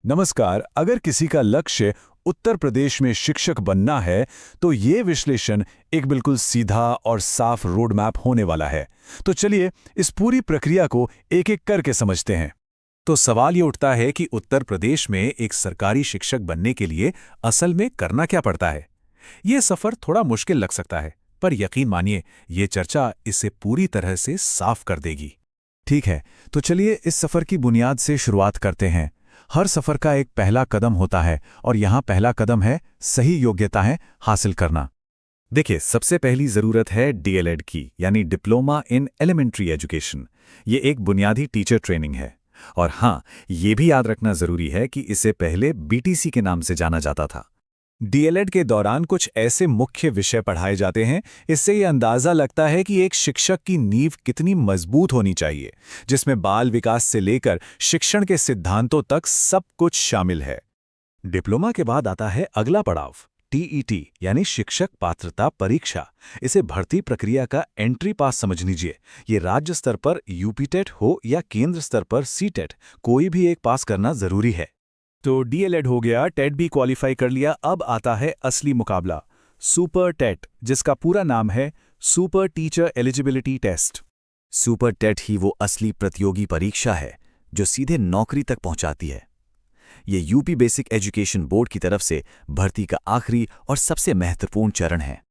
नमस्कार। अगर किसी का लक्ष्य उत्तर प्रदेश में शिक्षक बनना है तो ये विश्लेषण एक बिल्कुल सीधा और साफ रोड मैप होने वाला है। तो चलिए इस पूरी प्रक्रिया को एक एक करके समझते हैं। तो सवाल ये उठता है कि उत्तर प्रदेश में एक सरकारी शिक्षक बनने के लिए असल में करना क्या पड़ता है। ये सफर थोड़ा मुश्किल लग सकता है, पर यकीन मानिए ये चर्चा इसे पूरी तरह से साफ कर देगी। ठीक है, तो चलिए इस सफर की बुनियाद से शुरुआत करते हैं। हर सफर का एक पहला कदम होता है और यहाँ पहला कदम है सही योग्यताएं हासिल करना। देखिए, सबसे पहली जरूरत है डीएलएड की, यानी डिप्लोमा इन एलिमेंट्री एजुकेशन। ये एक बुनियादी टीचर ट्रेनिंग है। और हाँ, ये भी याद रखना जरूरी है कि इसे पहले बीटीसी के नाम से जाना जाता था। डीएलएड के दौरान कुछ ऐसे मुख्य विषय पढ़ाए जाते हैं, इससे ये अंदाजा लगता है कि एक शिक्षक की नींव कितनी मजबूत होनी चाहिए, जिसमें बाल विकास से लेकर शिक्षण के सिद्धांतों तक सब कुछ शामिल है। डिप्लोमा के बाद आता है अगला पड़ाव, टीईटी यानी शिक्षक पात्रता परीक्षा। इसे भर्ती प्रक्रिया का एंट्री पास समझ लीजिए। ये राज्य स्तर पर यूपीटेट हो या केंद्र स्तर पर सीटेट, कोई भी एक पास करना जरूरी है। तो डीएलएड हो गया, टेट भी क्वालिफाई कर लिया। अब आता है असली मुकाबला, सुपर टेट, जिसका पूरा नाम है super teacher eligibility test. Super TET ही वो असली प्रतियोगी परीक्षा है जो सीधे नौकरी तक पहुंचाती है। ये यूपी बेसिक एजुकेशन बोर्ड की तरफ से भर्ती का आखिरी और सबसे महत्वपूर्ण चरण है।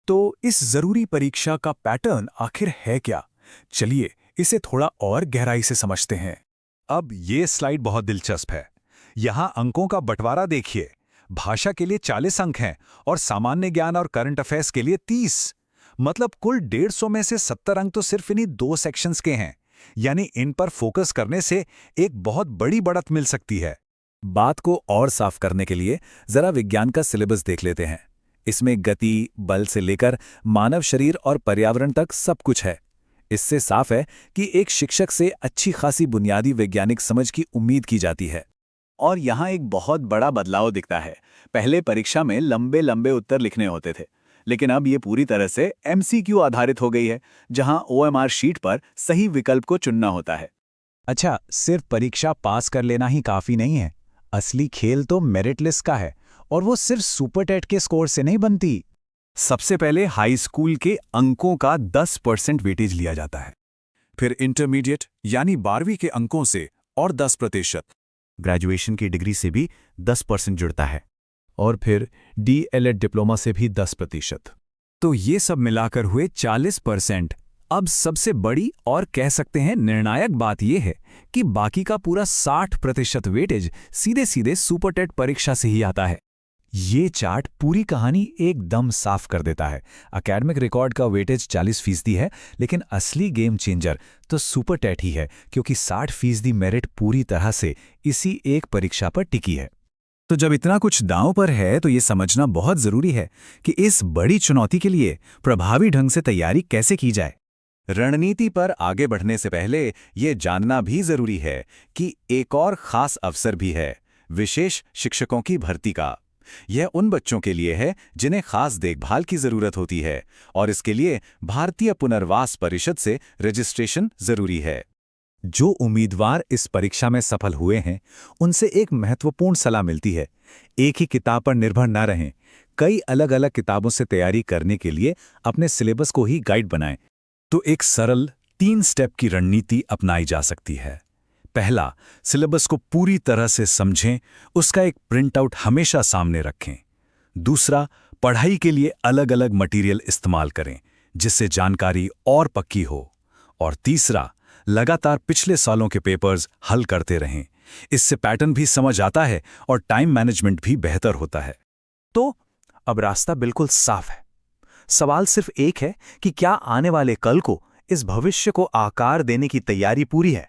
तो इस जरूरी परीक्षा का पैटर्न आखिर है क्या? चलिए इसे थोड़ा और गहराई से समझते हैं। अब ये स्लाइड बहुत दिलचस्प है। यहां अंकों का बंटवारा देखिए। भाषा के लिए 40 अंक हैं और सामान्य ज्ञान और करंट अफेयर्स के लिए 30। मतलब कुल 150 में से 70 अंक तो सिर्फ इन्हीं 2 सेक्शंस के हैं। यानी इन पर फोकस करने से एक बहुत बड़ी बढ़त मिल सकती है। बात को और साफ करने के लिए जरा विज्ञान का सिलेबस देख लेते हैं। इसमें गति, बल से लेकर मानव शरीर और पर्यावरण तक सब कुछ है। इससे साफ है कि एक शिक्षक से अच्छी खासी बुनियादी वैज्ञानिक समझ की उम्मीद की जाती है। और यहाँ एक बहुत बड़ा बदलाव दिखता है। पहले परीक्षा में लंबे लंबे उत्तर लिखने होते थे, लेकिन अब ये पूरी तरह से एमसीक्यू आधारित हो गई है, जहाँ ओएमआर शीट पर सही विकल्प को चुनना होता है। अच्छा, सिर्फ परीक्षा पास कर लेना ही काफी नहीं है। असली खेल तो मेरिट लिस्ट का है, और वो सिर्फ सुपर टेट के स्कोर से नहीं बनती। सबसे पहले हाई स्कूल के अंकों का 10% वेटेज लिया जाता है, फिर इंटरमीडिएट यानी 12वीं के अंकों से और 10%, ग्रेजुएशन की डिग्री से भी 10% जुड़ता है, और फिर डीएलएड डिप्लोमा से भी 10%। तो ये सब मिलाकर हुए 40%। अब सबसे बड़ी और कह सकते हैं निर्णायक बात यह है कि बाकी का पूरा 60% वेटेज सीधे सीधे सुपर टेट परीक्षा से ही आता है। ये चार्ट पूरी कहानी एकदम साफ कर देता है। एकेडमिक रिकॉर्ड का वेटेज 40% है, लेकिन असली गेम चेंजर तो सुपर टेट ही है, क्योंकि 60% मेरिट पूरी तरह से इसी एक परीक्षा पर टिकी है। तो जब इतना कुछ दांव पर है तो ये समझना बहुत जरूरी है कि इस बड़ी चुनौती के लिए प्रभावी ढंग से तैयारी कैसे की जाए। रणनीति पर आगे बढ़ने से पहले ये जानना भी जरूरी है कि एक और खास अवसर भी है, विशेष शिक्षकों की भर्ती का। यह उन बच्चों के लिए है जिन्हें खास देखभाल की जरूरत होती है, और इसके लिए भारतीय पुनर्वास परिषद से रजिस्ट्रेशन जरूरी है। जो उम्मीदवार इस परीक्षा में सफल हुए हैं, उनसे एक महत्वपूर्ण सलाह मिलती है। एक ही किताब पर निर्भर न रहें। कई अलग अलग किताबों से तैयारी करने के लिए अपने सिलेबस को ही गाइड बनाएं। तो एक सरल 3 स्टेप की रणनीति अपनाई जा सकती है। पहला, सिलेबस को पूरी तरह से समझें, उसका एक प्रिंट आउट हमेशा सामने रखें। दूसरा, पढ़ाई के लिए अलग अलग मटेरियल इस्तेमाल करें, जिससे जानकारी और पक्की हो। और तीसरा, लगातार पिछले सालों के पेपर्स हल करते रहें। इससे पैटर्न भी समझ आता है और टाइम मैनेजमेंट भी बेहतर होता है। तो अब रास्ता बिल्कुल साफ है। सवाल सिर्फ एक है कि क्या आने वाले कल को इस भविष्य को आकार देने की तैयारी पूरी है?